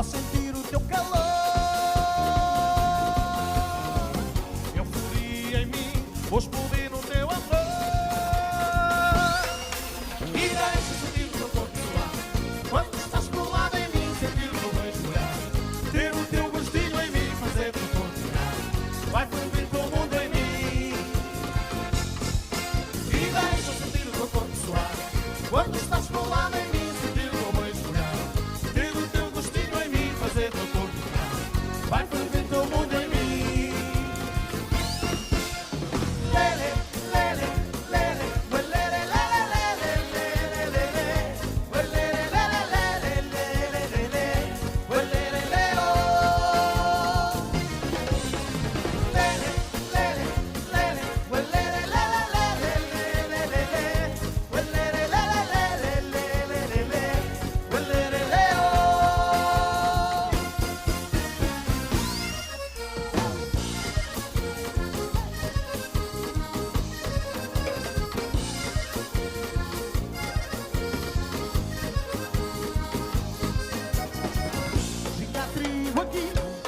ao sentir o teu calor. Euforia em mim, vou explodir no teu amor. E deixa sentir o teu corpo suar, quando estás colado em mim, sentir o teu beijo molhar, ter o teu gostinho em mim, fazer-te continuar. Vai ferver teu mundo em mim. E deixa sentir o teu corpo suar, quando estás colado em mim, sentir o teu beijo molhar, ter o teu gostinho em mim, fazer-te continuar. Vai ferver teu mundo em mim. Lele, lele, lele, lele, lele, lele, lele,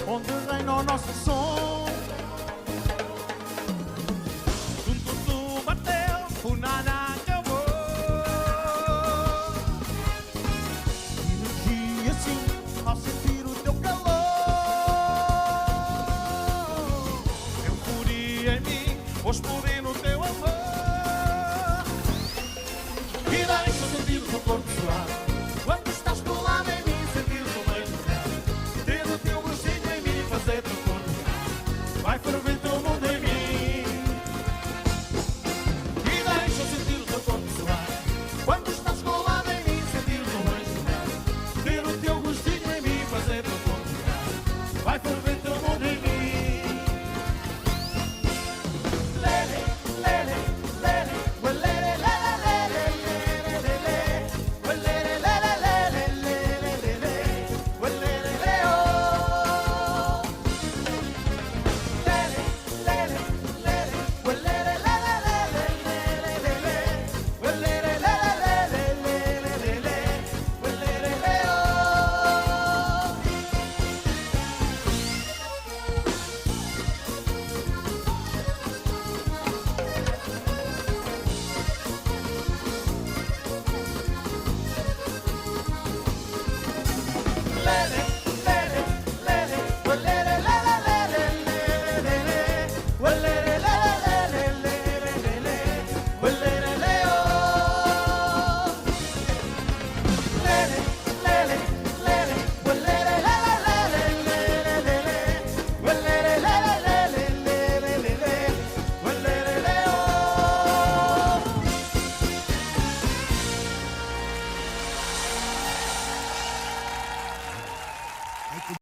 onde reina o nosso som.